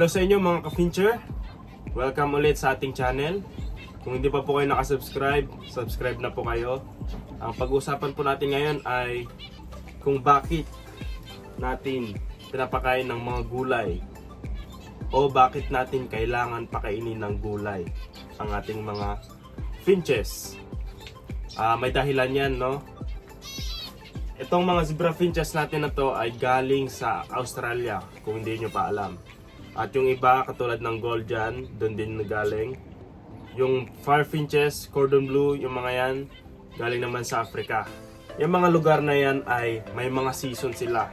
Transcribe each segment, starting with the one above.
Hello sa inyo mga ka-fincher. Welcome ulit sa ating channel. Kung hindi pa po kayo nakasubscribe, subscribe na po kayo. Ang pag-uusapan po natin ngayon ay kung bakit natin pinapakain ng mga gulay o bakit natin kailangan pakainin ng gulay ang ating mga finches. May dahilan yan, no? Itong mga zebra finches natin na to ay galing sa Australia, kung hindi nyo pa alam. At yung iba, katulad ng gold dyan, doon din nagaling. Yung far finches, cordon bleu, yung mga yan, galing naman sa Africa. Yung mga lugar na yan ay may mga season sila.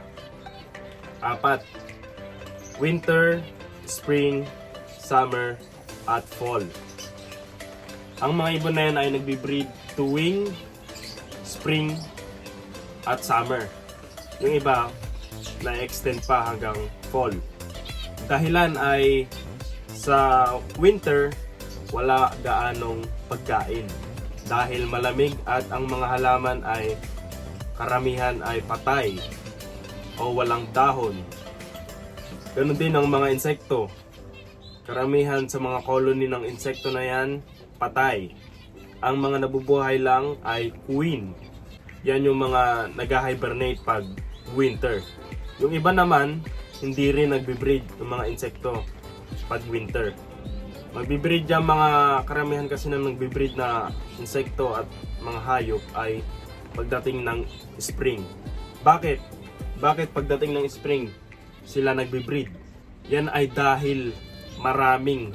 4. Winter, spring, summer, at fall. Ang mga ibon na yan ay nagbe-breed tuwing spring at summer. Yung iba, na-extend pa hanggang fall. Dahilan ay sa winter, wala gaanong pagkain. Dahil malamig at ang mga halaman ay karamihan ay patay o walang dahon. Ganon din ang mga insekto. Karamihan sa mga colony ng insekto na yan, patay. Ang mga nabubuhay lang ay queen. Yan yung mga nag-hibernate pag winter. Yung iba naman, hindi rin nagbe-breed yung mga insekto pag winter. Magbe-breed yung mga karamihan kasi na nagbe-breed na insekto at mga hayop ay pagdating ng spring. Bakit? Bakit pagdating ng spring sila nagbe-breed? Yan ay dahil maraming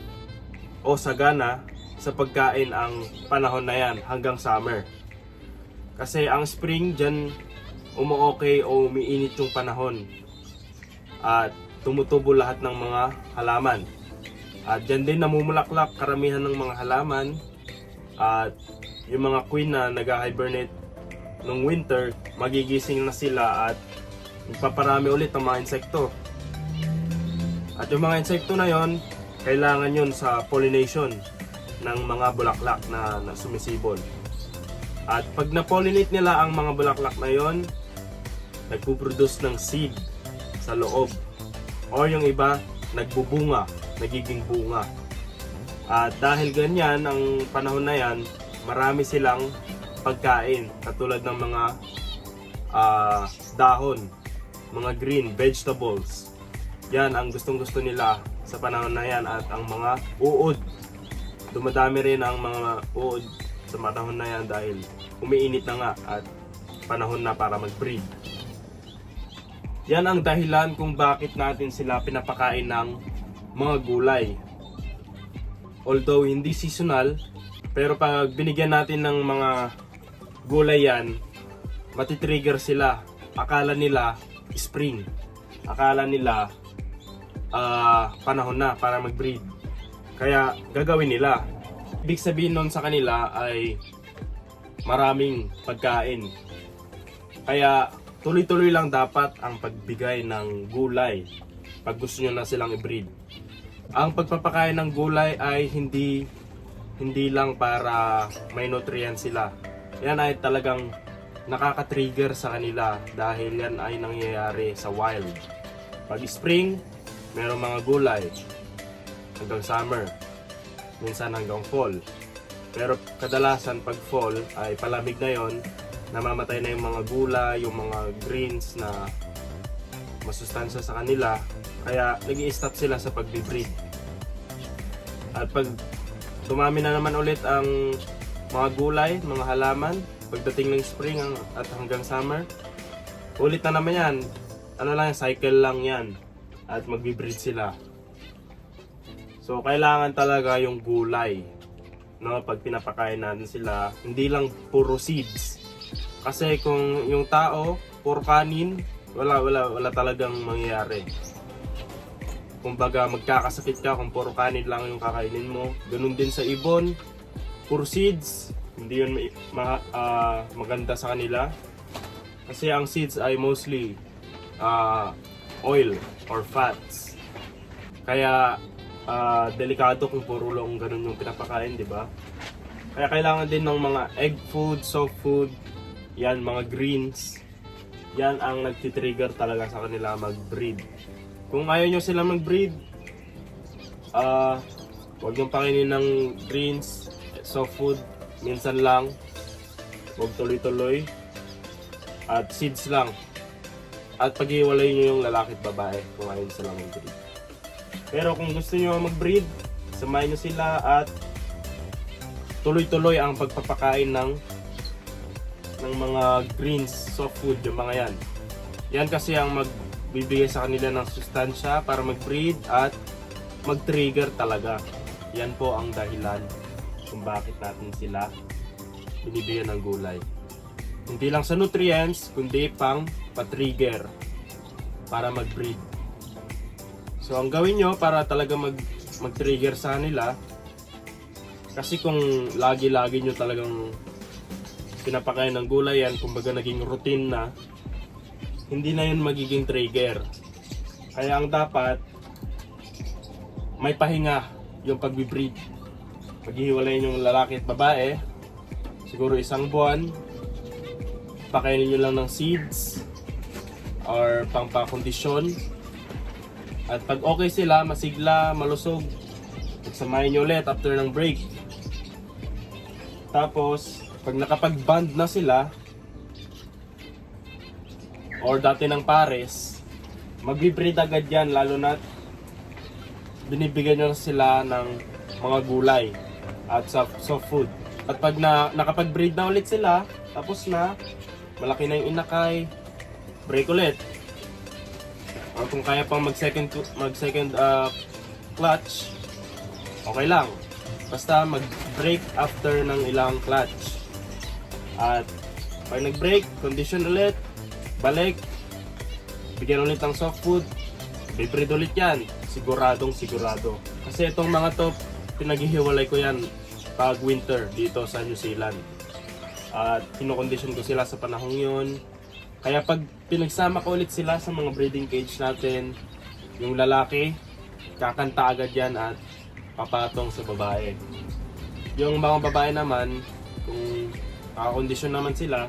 o sagana sa pagkain ang panahon na yan hanggang summer. Kasi ang spring dyan umu-okay o umiinit yung panahon at tumutubo lahat ng mga halaman. At dyan din namumulaklak karamihan ng mga halaman at yung mga queen na nag-hibernate nung winter, magigising na sila at magpaparami ulit ng mga insekto. At yung mga insekto na yon, kailangan yun sa pollination ng mga bulaklak na sumisibol. At pag na-pollinate nila ang mga bulaklak na yon, nagpuproduce ng seed sa loob. O yung iba, nagbubunga, nagiging bunga. At dahil ganyan, ang panahon na yan, marami silang pagkain. Katulad ng mga dahon, mga green vegetables. Yan ang gustong-gusto nila sa panahon na yan. At ang mga uod, dumadami rin ang mga uod sa panahon na yan dahil umiinit na nga at panahon na para mag-breed. Yan ang dahilan kung bakit natin sila pinapakain ng mga gulay. Although hindi seasonal, pero pag binigyan natin ng mga gulay yan, matitrigger sila. Akala nila spring. Akala nila panahon na para mag-breed. Kaya gagawin nila. Ibig sabihin nun sa kanila ay maraming pagkain. Kaya tuloy-tuloy lang dapat ang pagbigay ng gulay pag gusto nyo na silang i-breed. Ang pagpapakain ng gulay ay hindi lang para may nutrients sila. Yan ay talagang nakaka-trigger sa kanila dahil yan ay nangyayari sa wild. Pag spring, merong mga gulay hanggang summer. Minsan hanggang fall. Pero kadalasan pag fall ay palamig na yon, namamatay na yung mga gulay, yung mga greens na masustansya sa kanila. Kaya nag-i-stop sila sa pag-breed. At pag dumami na naman ulit ang mga gulay, mga halaman, pagdating ng spring at hanggang summer, ulit na naman yan. Ano lang, cycle lang yan. At mag-breed sila. So, kailangan talaga yung gulay. No? Pag pinapakain natin sila, hindi lang puro seeds. Kasi kung yung tao, puro kanin, wala talagang mangyayari. Kumbaga, magkakasakit ka kung puro kanin lang yung kakainin mo. Ganun din sa ibon, puro seeds, hindi yun maganda sa kanila. Kasi ang seeds ay mostly oil or fats. Kaya, delikado kung puro lang ganun yung pinapakain, di ba? Kaya kailangan din ng mga egg food, soft food, yan, mga greens. Yan ang nagtitrigger talaga sa kanila mag-breed. Kung ayaw nyo sila mag-breed, Huwag niyong pakainin ng greens, soft food, minsan lang. Huwag tuloy-tuloy. At seeds lang. At paghiwalay niyo yung lalaki at babae kung ayaw silang mag-breed. Pero kung gusto niyo mag-breed, samahin niyo sila at tuloy-tuloy ang pagpapakain ng mga greens, soft food, yung mga yan. Yan kasi ang magbibigay sa kanila ng sustansya para mag-breed at mag-trigger talaga. Yan po ang dahilan kung bakit natin sila binibigyan ng gulay. Hindi lang sa nutrients, kundi pang pa-trigger para mag-breed. So ang gawin nyo para talaga mag-trigger sa kanila, kasi kung lagi-lagi nyo talagang pinapakain ng gulay yan, kumbaga naging routine na, hindi na yun magiging trigger. Kaya ang dapat, may pahinga yung pag-breed. Paghihiwalayin yung lalaki at babae, siguro 1 buwan, pakainin nyo lang ng seeds or pangpakondisyon. At pag okay sila, masigla, malusog, pagsamahin nyo ulit after ng break. Tapos, pag nakapag-bond na sila, or dati ng pares, mag-breed agad yan, lalo na binibigyan nyo sila ng mga gulay at soft food. At pag nakapag-breed na ulit sila, tapos na, malaki na yung inakay, break ulit. Or kung kaya pang mag-second clutch, okay lang. Basta mag-break after ng ilang clutch. At pag nag-break, condition ulit, balik, bigyan ulit ng soft food, bibreed ulit yan, siguradong sigurado. Kasi itong mga to, pinaghihiwalay ko yan pag winter dito sa New Zealand. At kinokondisyon ko sila sa panahong yun. Kaya pag pinagsama ko ulit sila sa mga breeding cage natin, yung lalaki, kakanta agad yan at papatong sa babae. Yung mga babae naman, kung kakondisyon naman sila,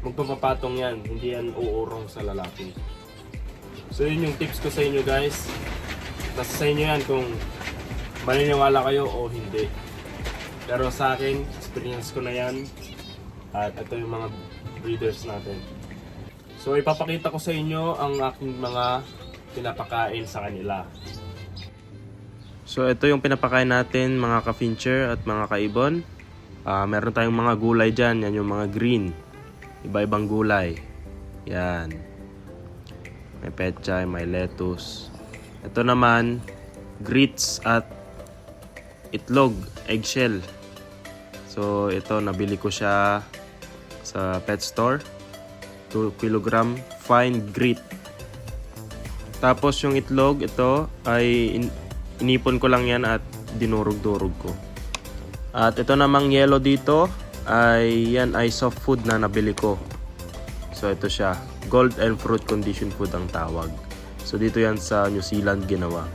magpapapatong yan, hindi yan uurong sa lalaki. So yun yung tips ko sa inyo guys. Nasa sa inyo yan kung maniniwala kayo o hindi. Pero sa akin, experience ko na yan. At ito yung mga breeders natin. So ipapakita ko sa inyo ang aking mga pinapakain sa kanila. So ito yung pinapakain natin mga ka-fincher at mga kaibon. Meron tayong mga gulay dyan. Yan yung mga green. Iba-ibang gulay. Yan. May pechay, may lettuce. Ito naman, grits at itlog, eggshell. So ito, nabili ko siya sa pet store. 2 kg fine grit. Tapos yung itlog, ito ay inipon ko lang yan at dinurog-durog ko. At ito namang yellow dito, yan ay soft food na nabili ko. So ito siya, gold and fruit condition food ang tawag. So dito yan sa New Zealand ginawa.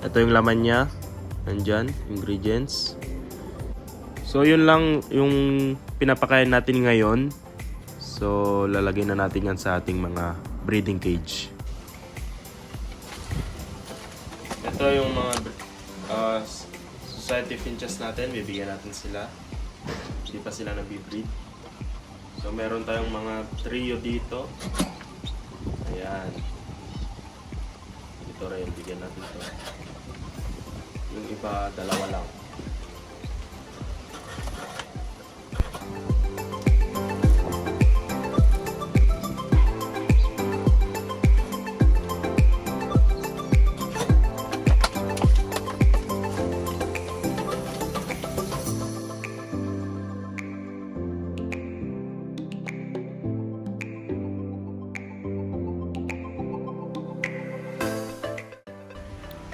Ito yung laman niya, nandyan, ingredients. So yun lang yung pinapakain natin ngayon. So lalagay na natin yan sa ating mga breeding cage. Ito yung mga society finches natin, bibigyan natin sila. Hindi pa sila nabibreed. So meron tayong mga trio dito. Ayan. Ito rin, bigyan natin ito. Yung iba, dalawa lang.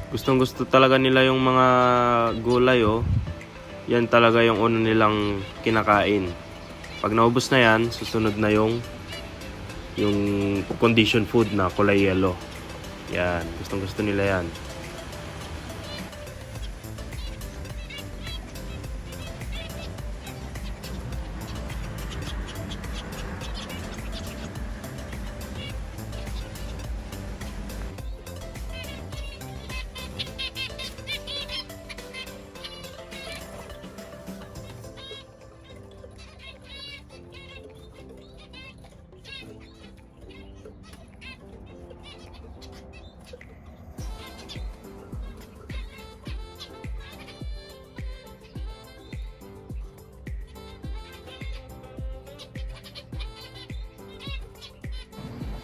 Gustong gusto talaga nila yung mga gulay oh. Yan talaga yung una nilang kinakain. Pag naubos na yan, susunod na yung condition food na kulay yellow. Yan, gustong gusto nila yan.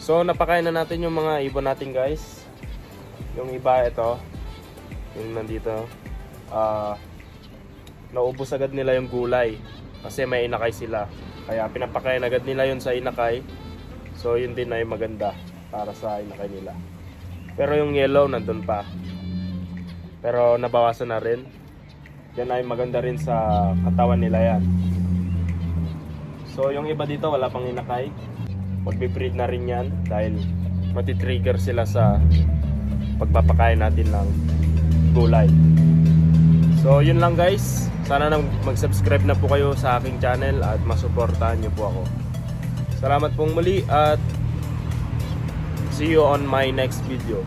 So napakain na natin yung mga ibon natin guys. Yung iba ito, yung nandito, naubos agad nila yung gulay kasi may inakay sila. Kaya pinapakain agad nila yun sa inakay. So yun din ay maganda para sa inakay nila. Pero yung yellow nandun pa. Pero nabawasan na rin. Yan ay maganda rin sa katawan nila yan. So yung iba dito wala pang inakay. Magbe-breed na rin yan dahil matitrigger sila sa pagpapakain natin ng gulay. So yun lang guys. Sana na mag-subscribe na po kayo sa aking channel at masuportahan nyo po ako. Salamat pong muli at see you on my next video.